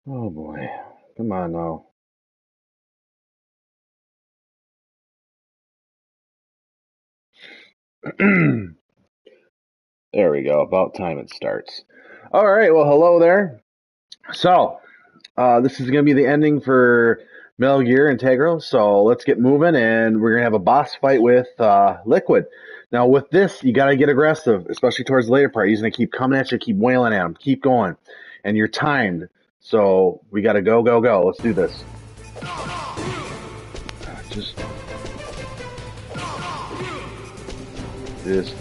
Oh boy. Come on now. There we go. About time it starts. All right. Well, hello there. So, this is going to be the ending for Metal Gear Integral. So let's get moving, and we're going to have a boss fight with Liquid. Now, with this, you got to get aggressive, especially towards the later part. He's going to keep coming at you, keep wailing at him, keep going, and you're timed. So we got to go, go, go. Let's do this. Just this.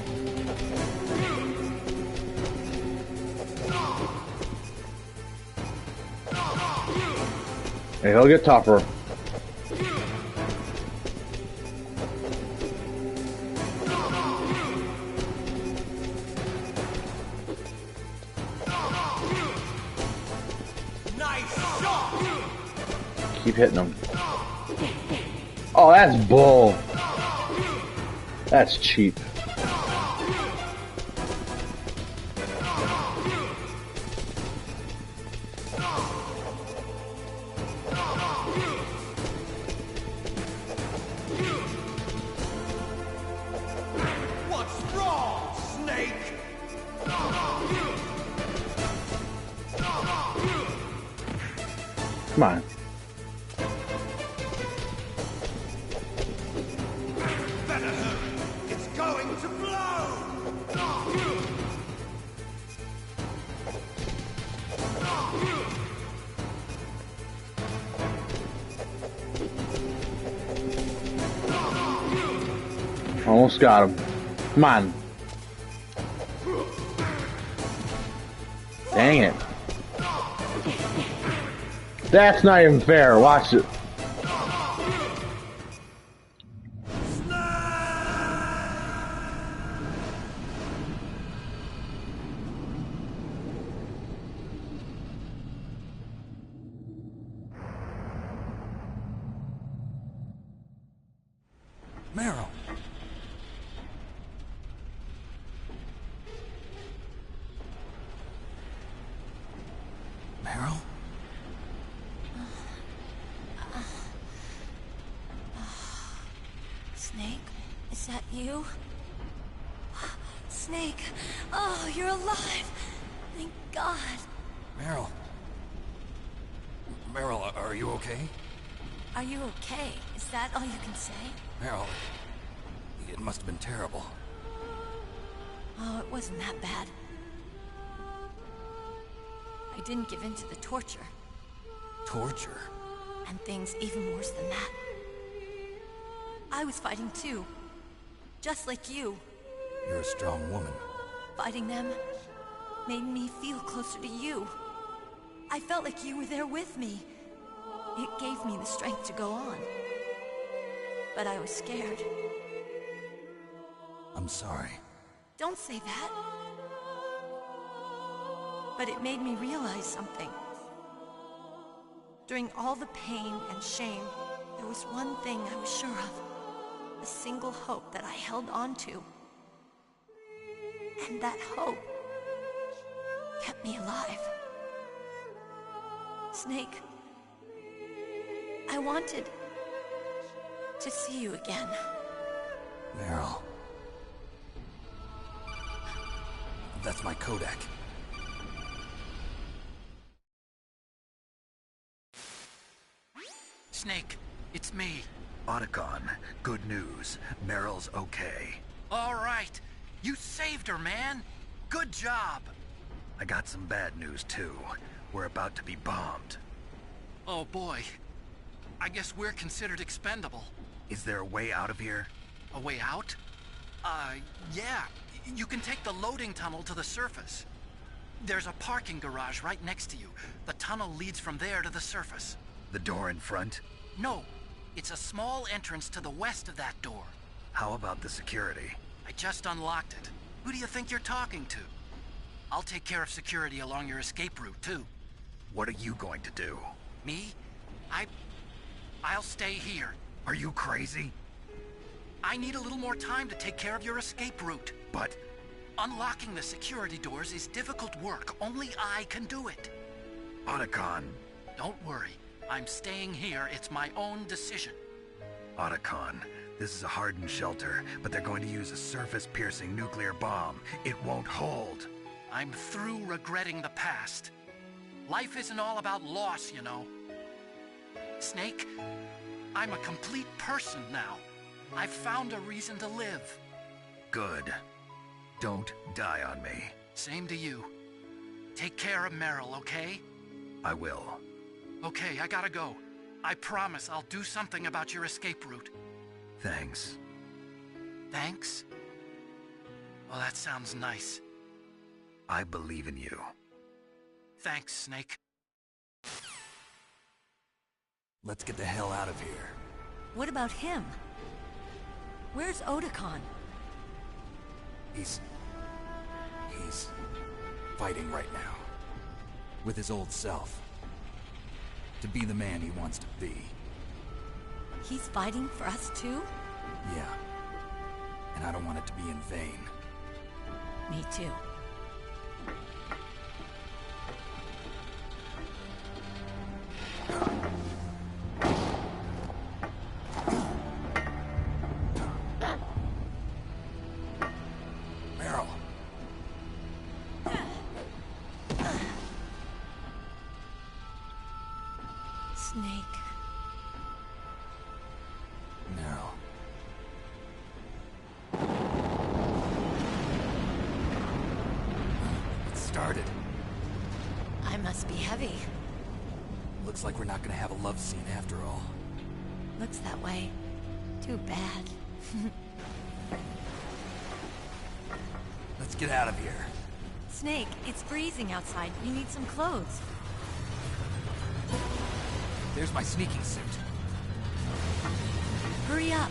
Hey, he'll get tougher. Keep hitting him. Oh, that's bull. That's cheap. What's wrong, Snake? Come on. Better hurry. It's going to blow. Almost got him. Come on. Dang it. That's not even fair. Watch it. Meryl. Meryl? Snake, is that you? Snake, oh, you're alive. Thank God. Meryl. Meryl, are you okay? Are you okay? Is that all you can say? Meryl, it must have been terrible. Oh, it wasn't that bad. I didn't give in to the torture. Torture? And things even worse than that. I was fighting too. Just like you. You're a strong woman. Fighting them made me feel closer to you. I felt like you were there with me. It gave me the strength to go on. But I was scared. I'm sorry. Don't say that. But it made me realize something. During all the pain and shame, there was one thing I was sure of. A single hope that I held on to. And that hope kept me alive. Snake, I wanted to see you again. Meryl. That's my Kodak. Snake, it's me. Otacon, good news. Meryl's okay. All right. You saved her, man. Good job. I got some bad news, too. We're about to be bombed. Oh, boy. I guess we're considered expendable. Is there a way out of here? A way out? Yeah. You can take the loading tunnel to the surface. There's a parking garage right next to you. The tunnel leads from there to the surface. The door in front? No. It's a small entrance to the west of that door. How about the security? I just unlocked it. Who do you think you're talking to? I'll take care of security along your escape route, too. What are you going to do? Me? I'll stay here. Are you crazy? I need a little more time to take care of your escape route. But Unlocking the security doors is difficult work. Only I can do it. Otacon, Don't worry. I'm staying here. It's my own decision. Otacon, this is a hardened shelter, but they're going to use a surface-piercing nuclear bomb. It won't hold. I'm through regretting the past. Life isn't all about loss, you know. Snake, I'm a complete person now. I've found a reason to live. Good. Don't die on me. Same to you. Take care of Meryl, okay? I will. Okay, I gotta go. I promise I'll do something about your escape route. Thanks. Thanks? Well, that sounds nice. I believe in you. Thanks, Snake. Let's get the hell out of here. What about him? Where's Otacon? He's fighting right now. With his old self. To be the man he wants to be. He's fighting for us too? Yeah. And I don't want it to be in vain. Me too. Meryl. Snake. Meryl. It started. I must be heavy. Looks like we're not gonna have a love scene after all. Looks that way. Too bad. Let's get out of here. Snake, it's freezing outside. You need some clothes. There's my sneaking suit. Hurry up.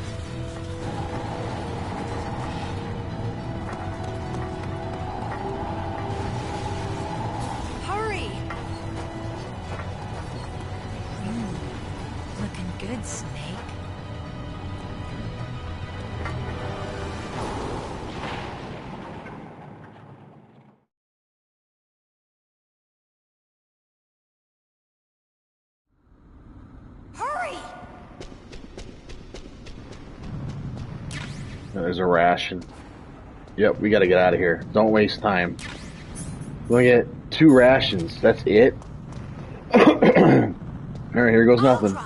Hurry! Looking good, Snake. Hurry! There's a ration. Yep, we gotta get out of here. Don't waste time. We only get 2 rations. That's it? Alright, here goes nothing. Drive.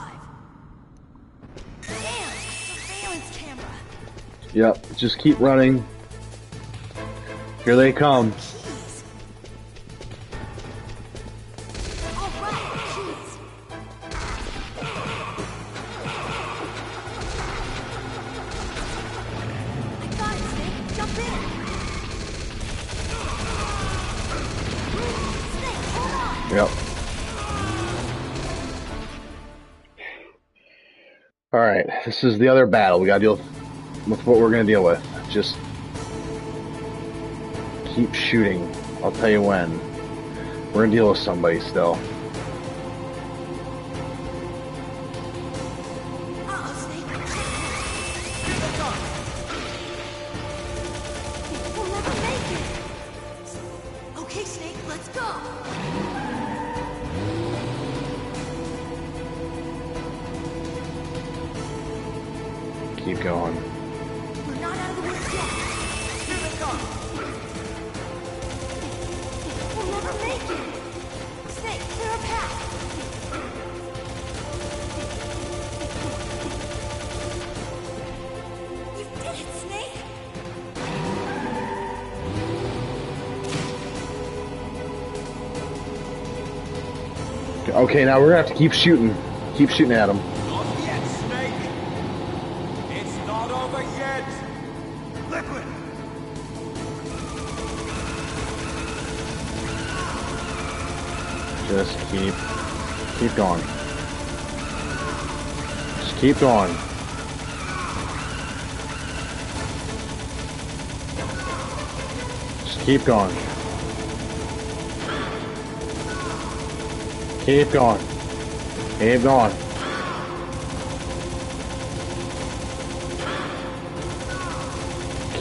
Damn! Surveillance camera. Yep, just keep running. Here they come. Keys. All right, keys. I got it, Snake. Jump in. Snake, hold on. Yep. Alright, this is the other battle. We gotta deal with what we're gonna deal with. Just keep shooting. I'll tell you when. We're gonna deal with somebody still. Uh-oh, Snake. We'll never make it. Okay, Snake, let's go. Keep going. We're not out of the woods yet. Here they come! We'll never make it. Snake, clear a path. You did it, Snake. Okay, now we're gonna have to keep shooting. Keep shooting at them. Not yet, Snake! It's not over yet! Liquid! Just keep going. Just keep going. Just keep going. Keep going. Keep going.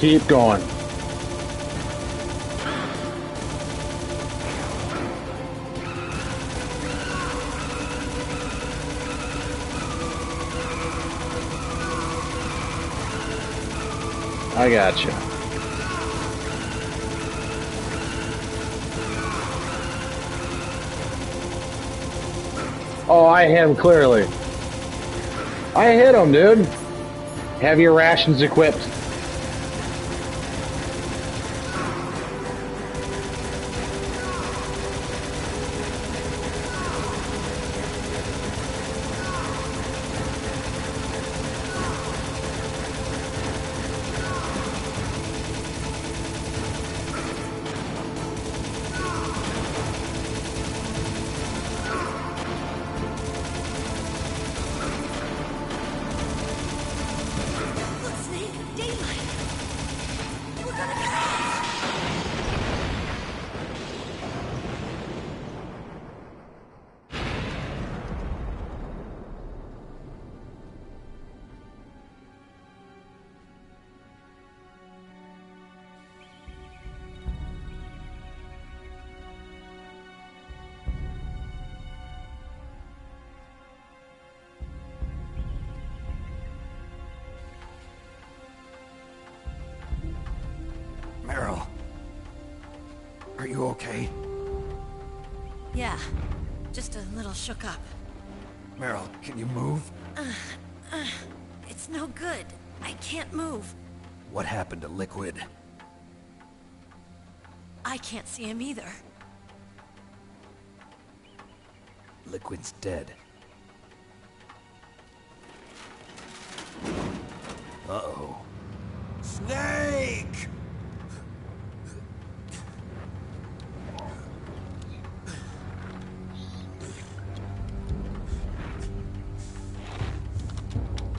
Keep going. I got you. Oh, I hit him clearly. I hit him, dude. Have your rations equipped. Look, Snake, daylight. We're gonna be lost. Meryl. Are you okay? Yeah, just a little shook up. Meryl, can you move? It's no good. I can't move. What happened to Liquid? I can't see him either. Liquid's dead. Uh-oh. Snake!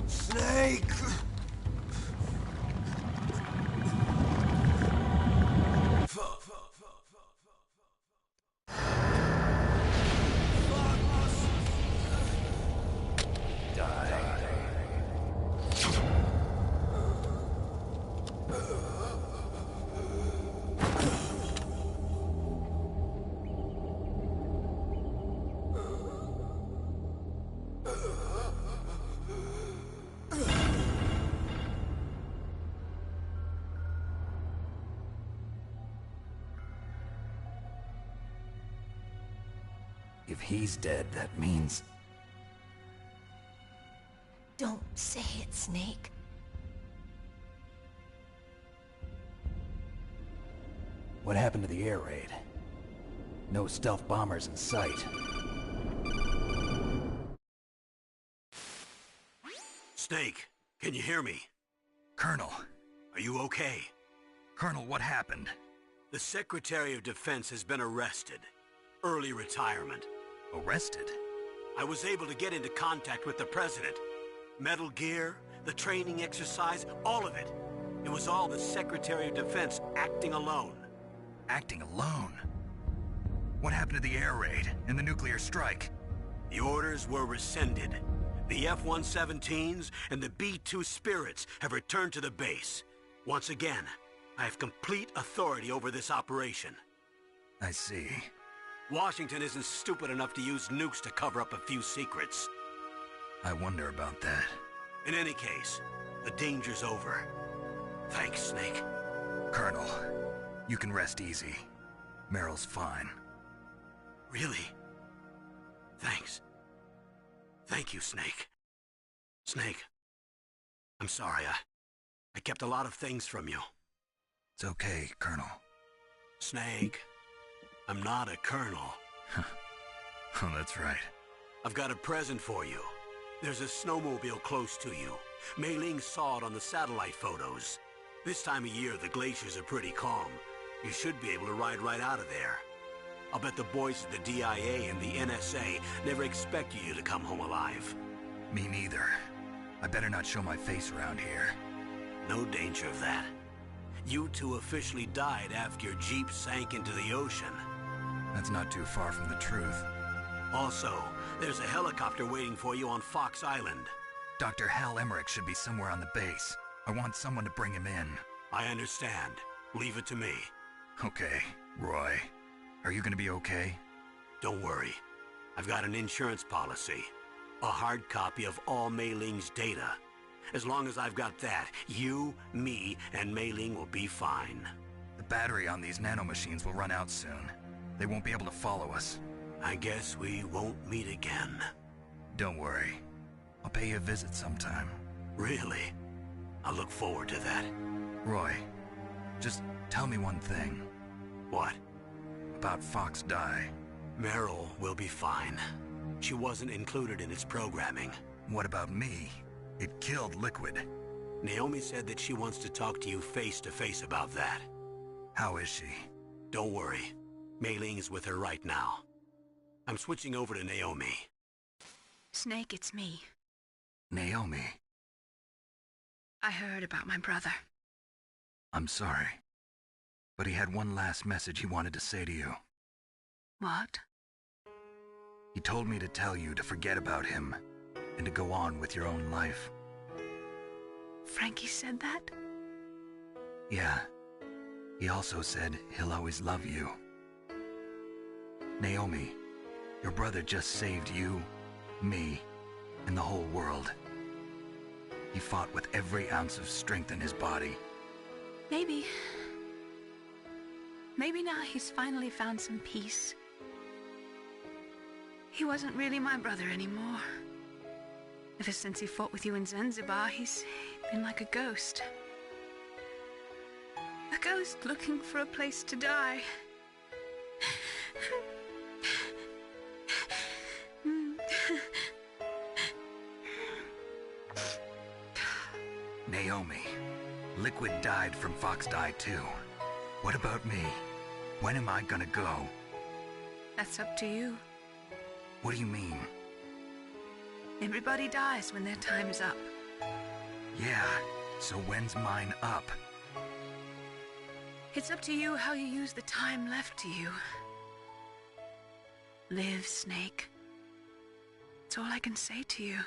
Snake! If he's dead, that means... Don't say it, Snake. What happened to the air raid? No stealth bombers in sight. Snake, can you hear me? Colonel. Are you okay? Colonel, what happened? The Secretary of Defense has been arrested. Early retirement. Arrested? I was able to get into contact with the President. Metal Gear, the training exercise, all of it. It was all the Secretary of Defense acting alone. Acting alone? What happened to the air raid and the nuclear strike? The orders were rescinded. The F-117s and the B-2 Spirits have returned to the base. Once again, I have complete authority over this operation. I see. Washington isn't stupid enough to use nukes to cover up a few secrets. I wonder about that. In any case, the danger's over. Thanks, Snake. Colonel, you can rest easy. Meryl's fine. Really? Thanks. Thank you, Snake. Snake, I'm sorry, I kept a lot of things from you. It's okay, Colonel. Snake, I'm not a colonel. Oh, that's right. I've got a present for you. There's a snowmobile close to you. Mei Ling saw it on the satellite photos. This time of year, the glaciers are pretty calm. You should be able to ride right out of there. I'll bet the boys at the DIA and the NSA never expected you to come home alive. Me neither. I better not show my face around here. No danger of that. You two officially died after your Jeep sank into the ocean. That's not too far from the truth. Also, there's a helicopter waiting for you on Fox Island. Dr. Hal Emmerich should be somewhere on the base. I want someone to bring him in. I understand. Leave it to me. Okay, Roy. Are you gonna be okay? Don't worry. I've got an insurance policy. A hard copy of all Mei Ling's data. As long as I've got that, you, me, and Mei Ling will be fine. The battery on these nanomachines will run out soon. They won't be able to follow us. I guess we won't meet again. Don't worry. I'll pay you a visit sometime. Really? I look forward to that. Roy, just tell me one thing. What? About Fox Die. Meryl will be fine. She wasn't included in its programming. What about me? It killed Liquid. Naomi said that she wants to talk to you face to face about that. How is she? Don't worry. Mei Ling is with her right now. I'm switching over to Naomi. Snake, it's me. Naomi. I heard about my brother. I'm sorry. But he had one last message he wanted to say to you. What? He told me to tell you to forget about him and to go on with your own life. Frankie said that? Yeah. He also said he'll always love you. Naomi, your brother just saved you, me, and the whole world. He fought with every ounce of strength in his body. Maybe. Maybe now he's finally found some peace. He wasn't really my brother anymore. Ever since he fought with you in Zanzibar, he's been like a ghost. A ghost looking for a place to die. Naomi, Liquid died from Fox Die too. What about me? When am I gonna go? That's up to you. What do you mean? Everybody dies when their time is up. Yeah, so when's mine up? It's up to you how you use the time left to you. Live, Snake. That's all I can say to you.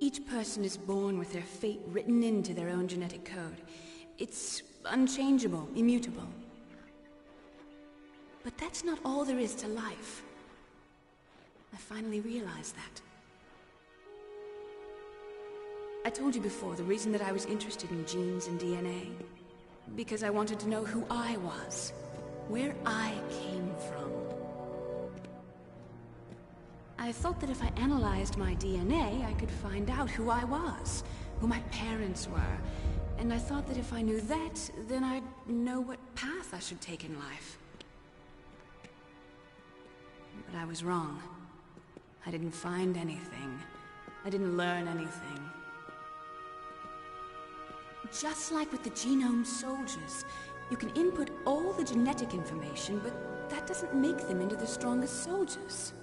Each person is born with their fate written into their own genetic code. It's unchangeable, immutable. But that's not all there is to life. I finally realized that. I told you before the reason that I was interested in genes and DNA. Because I wanted to know who I was, where I came from. I thought that if I analyzed my DNA, I could find out who I was, who my parents were, and I thought that if I knew that, then I'd know what path I should take in life. But I was wrong. I didn't find anything. I didn't learn anything. Just like with the genome soldiers, you can input all the genetic information, but that doesn't make them into the strongest soldiers.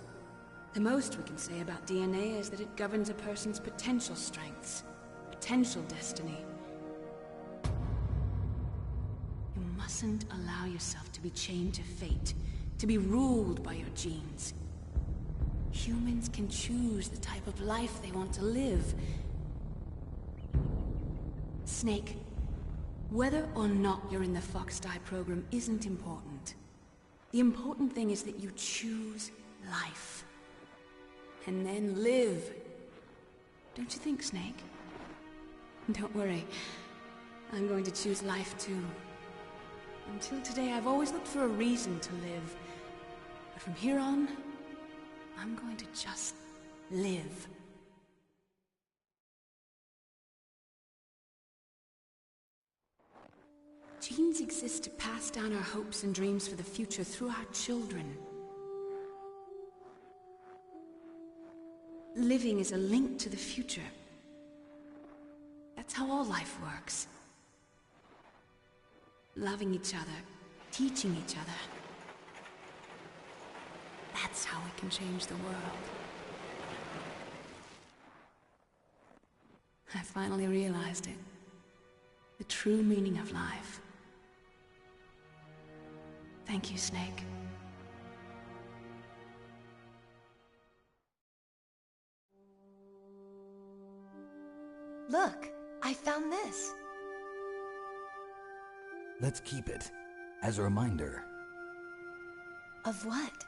The most we can say about DNA is that it governs a person's potential strengths, potential destiny. You mustn't allow yourself to be chained to fate, to be ruled by your genes. Humans can choose the type of life they want to live. Snake, whether or not you're in the Fox Die program isn't important. The important thing is that you choose life. And then live. Don't you think, Snake? Don't worry. I'm going to choose life too. Until today, I've always looked for a reason to live. But from here on, I'm going to just live. Genes exist to pass down our hopes and dreams for the future through our children. Living is a link to the future. That's how all life works. Loving each other, teaching each other. That's how we can change the world. I finally realized it. The true meaning of life. Thank you, Snake. Look, I found this. Let's keep it. As a reminder. Of what?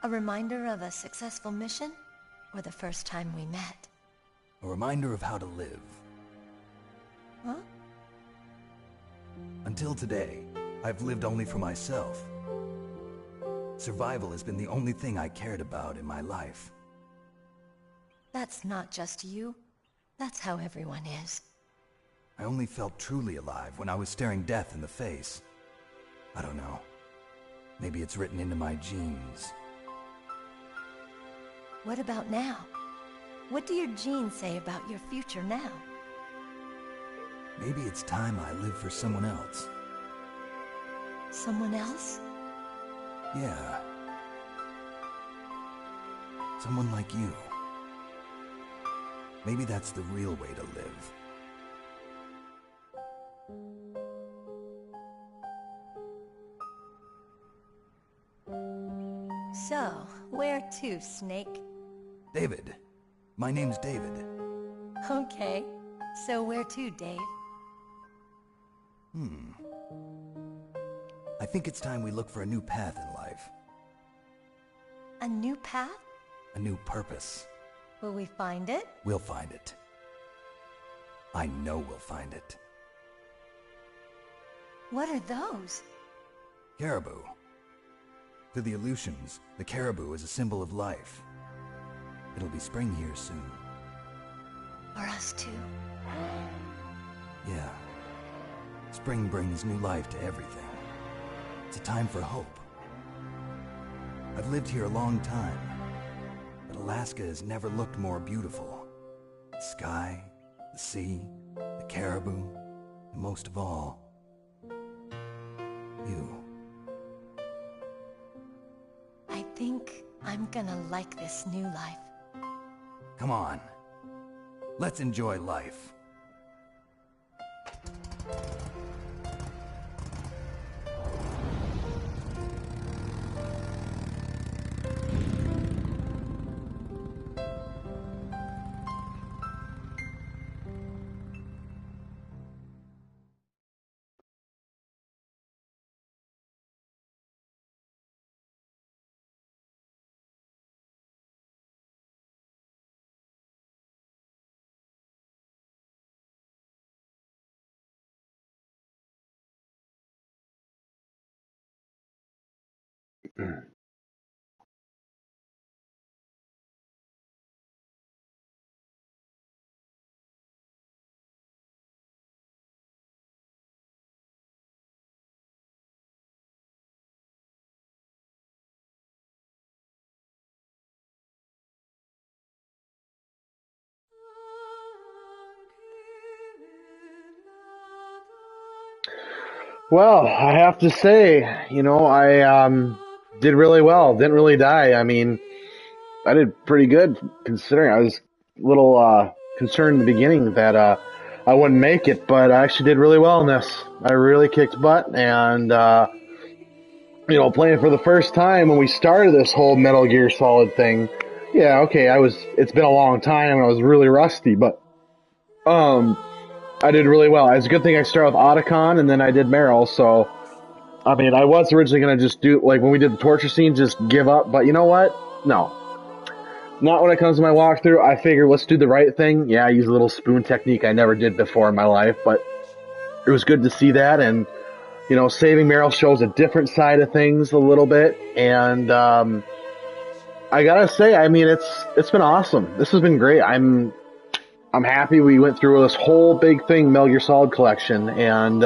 A reminder of a successful mission? Or the first time we met? A reminder of how to live. Huh? Until today, I've lived only for myself. Survival has been the only thing I cared about in my life. That's not just you. That's how everyone is. I only felt truly alive when I was staring death in the face. I don't know. Maybe it's written into my genes. What about now? What do your genes say about your future now? Maybe it's time I live for someone else. Someone else? Yeah. Someone like you. Maybe that's the real way to live. So, where to, Snake? David. My name's David. Okay. So where to, Dave? I think it's time we look for a new path in life. A new path? A new purpose. Will we find it? We'll find it. I know we'll find it. What are those? Caribou. To the Aleutians, the caribou is a symbol of life. It'll be spring here soon. For us too. Yeah. Spring brings new life to everything. It's a time for hope. I've lived here a long time, but Alaska has never looked more beautiful. The sky, the sea, the caribou, and most of all, you. I think I'm gonna like this new life. Come on. Let's enjoy life. Well, I have to say, I did really well. Didn't really die. I mean, I did pretty good considering I was a little concerned in the beginning that I wouldn't make it, but I actually did really well in this. I really kicked butt, and playing for the first time when we started this whole Metal Gear Solid thing. Yeah, okay, it's been a long time and I was really rusty, but I did really well. It's a good thing I started with Otacon and then I did Meryl, so I mean, I was originally going to just do, like, when we did the torture scene, just give up, but you know what? No. Not when it comes to my walkthrough. I figured, let's do the right thing. Yeah, I use a little spoon technique I never did before in my life, but it was good to see that, and, saving Meryl shows a different side of things a little bit, and, I gotta say, I mean, it's been awesome. This has been great. I'm happy we went through this whole big thing, Metal Gear Solid collection, and,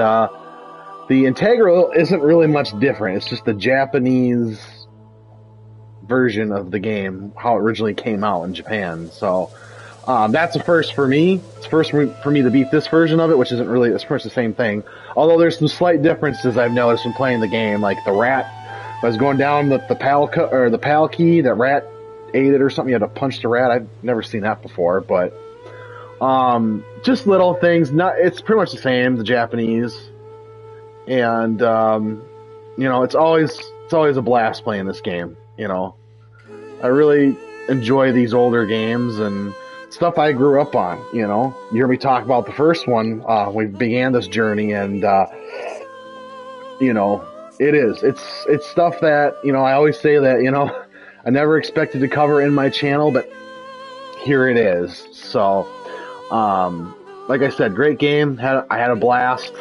the Integral isn't really much different. It's just the Japanese version of the game, how it originally came out in Japan. So that's a first for me. It's first for me to beat this version of it, which isn't really, it's pretty much the same thing. Although there's some slight differences I've noticed when playing the game, like the rat. I was going down with the PAL key, that rat ate it or something. You had to punch the rat. I've never seen that before, but just little things. It's pretty much the same, the Japanese. And, it's always a blast playing this game, I really enjoy these older games and stuff I grew up on, You hear me talk about the first one, we began this journey, and, It is. It's stuff that, I always say that, I never expected to cover in my channel, but here it is. So, like I said, great game. I had a blast.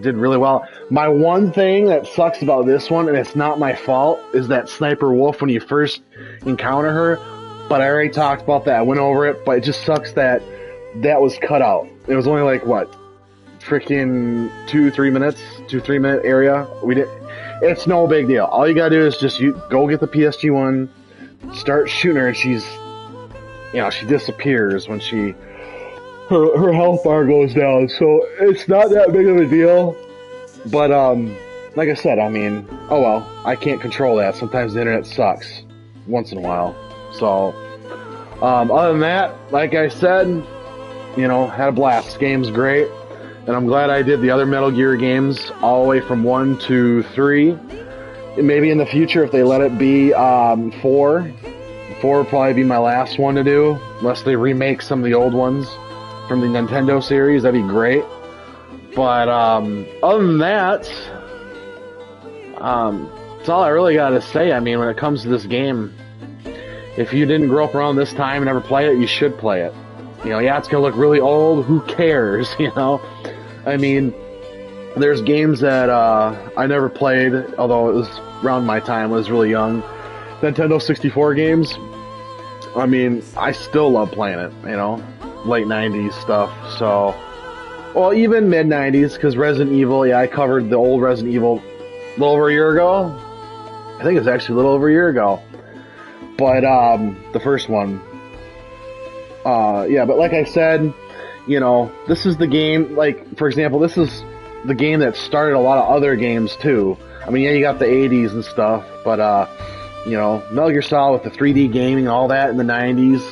Did really well. My one thing that sucks about this one, and it's not my fault, is that Sniper Wolf when you first encounter her. But I already talked about that. I went over it, but it just sucks that was cut out. It was only like, what, freaking 2-3 minutes, 2-3 minute area. It's no big deal. All you gotta do is just go get the PSG one, start shooting her, and she's, she disappears when her health bar goes down. So it's not that big of a deal. But like I said, oh well, I can't control that. Sometimes the internet sucks once in a while. So other than that, like I said, had a blast. This game's great. And I'm glad I did the other Metal Gear games all the way from 1 to 3. Maybe in the future, if they let it be 4. 4 will probably be my last one to do, unless they remake some of the old ones from the Nintendo series. That'd be great. But other than that, that's all I really got to say. When it comes to this game, if you didn't grow up around this time and never play it, you should play it. Yeah, it's going to look really old. Who cares, there's games that I never played, although it was around my time. I was really young. Nintendo 64 games, I still love playing it, late 90s stuff. So, well, even mid 90s, because Resident Evil, I covered the old Resident Evil a little over a year ago. I think it's actually a little over a year ago. But the first one. But like I said, this is the game, like, for example, this is the game that started a lot of other games, too. You got the 80s and stuff, but, Metal Gear Solid with the 3D gaming and all that in the 90s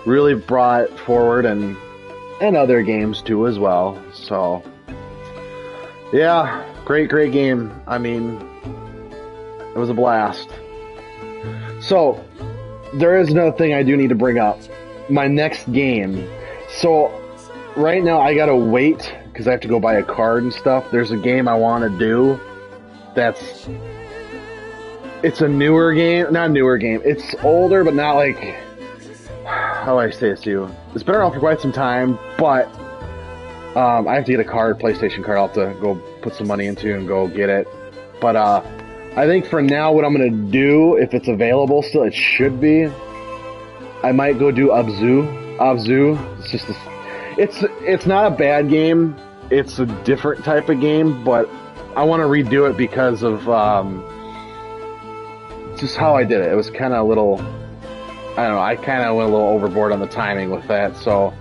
really brought it forward, and other games, too, as well. So, yeah, great game. It was a blast. So, there is another thing I do need to bring up. My next game. So, right now I gotta wait, because I have to go buy a card and stuff. There's a game I want to do it's a newer game. Not a newer game. It's older, but not like... How do I say this to you? It's been around for quite some time, but I have to get a PlayStation card. I'll have to go put some money into and go get it. But I think for now what I'm going to do, if it's available still, it should be, I might go do Abzu. It's just it's not a bad game. It's a different type of game, but I want to redo it because of just how I did it. It was kind of a little, I don't know, I kind of went a little overboard on the timing with that. So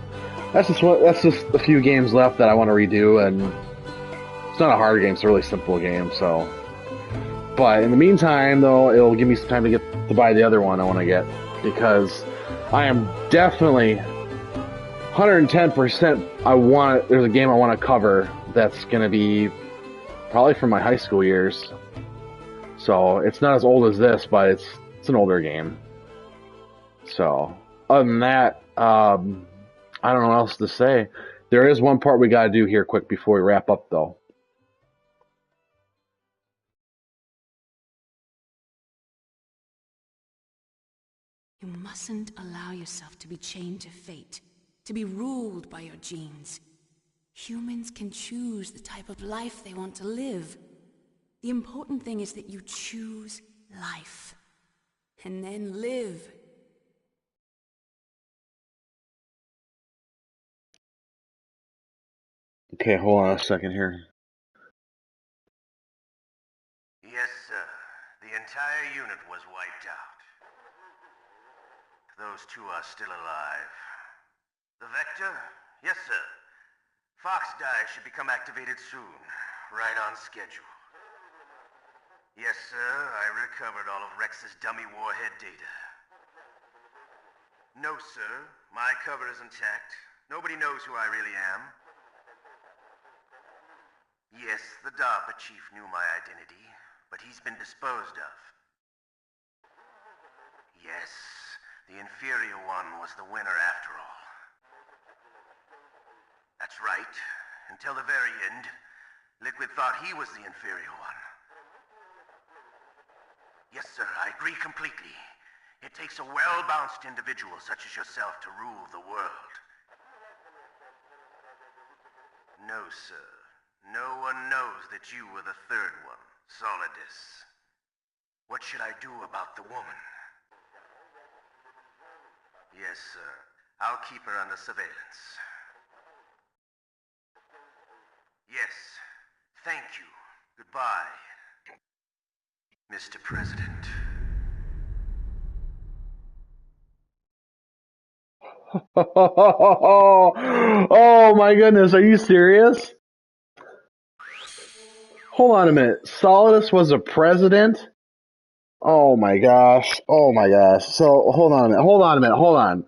that's just a few games left that I want to redo, and it's not a hard game. It's a really simple game. So, but in the meantime, though, it'll give me some time to buy the other one I want to get, because I am definitely 110%. There's a game I want to cover that's going to be probably from my high school years. So it's not as old as this, but it's an older game. So other than that, I don't know what else to say. There is one part we got to do here quick before we wrap up, though. You mustn't allow yourself to be chained to fate, to be ruled by your genes. Humans can choose the type of life they want to live. The important thing is that you choose life, and then live. Okay, hold on a second here. Yes, sir. The entire unit was wiped out. Those two are still alive. The Vector? Yes, sir. Fox Die should become activated soon. Right on schedule. Yes, sir. I recovered all of Rex's dummy warhead data. No, sir. My cover is intact. Nobody knows who I really am. Yes, the DARPA chief knew my identity, but he's been disposed of. Yes, the inferior one was the winner after all. That's right. Until the very end, Liquid thought he was the inferior one. Yes, sir, I agree completely. It takes a well-balanced individual such as yourself to rule the world. No, sir. No one knows that you were the third one, Solidus. What should I do about the woman? Yes, sir. I'll keep her under surveillance. Yes. Thank you. Goodbye, Mr. President. Oh my goodness, are you serious? Hold on a minute. Solidus was a president? Oh my gosh. Oh my gosh. So hold on a minute. Hold on a minute. Hold on.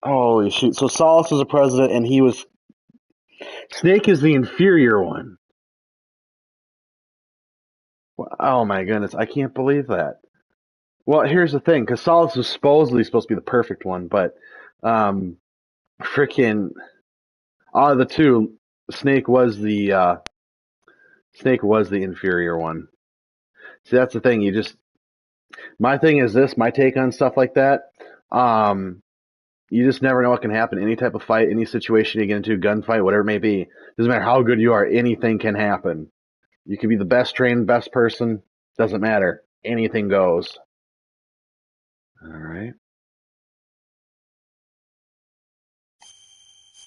Holy shoot. So Solidus was a president and he was Snake is the inferior one. Oh my goodness. I can't believe that. Well, here's the thing, because Solidus was supposedly supposed to be the perfect one, but freaking out of the two, Snake was the inferior one. See, that's the thing. My thing is this. My take on stuff like that. You just never know what can happen. Any type of fight, any situation you get into, gunfight, whatever it may be. Doesn't matter how good you are. Anything can happen. You can be the best trained, best person. Doesn't matter. Anything goes. All right.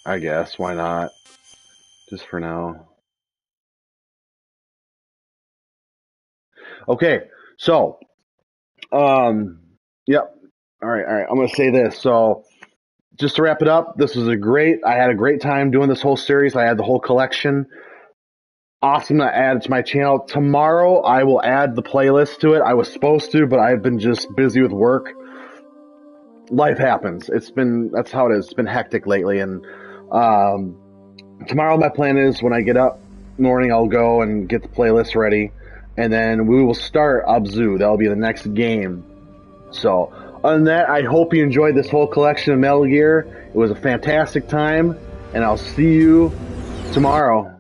I guess. Why not? Just for now. Okay. So, yep. All right. I'm going to say this. So, just to wrap it up, I had a great time doing this whole series. I had the whole collection. Awesome to add to my channel. Tomorrow, I will add the playlist to it. I was supposed to, but I've been just busy with work. Life happens. That's how it is. It's been hectic lately. And tomorrow, my plan is when I get up morning, I'll go and get the playlist ready. And then we will start Abzu. That'll be the next game. So, other than that, I hope you enjoyed this whole collection of Metal Gear. It was a fantastic time. And I'll see you tomorrow.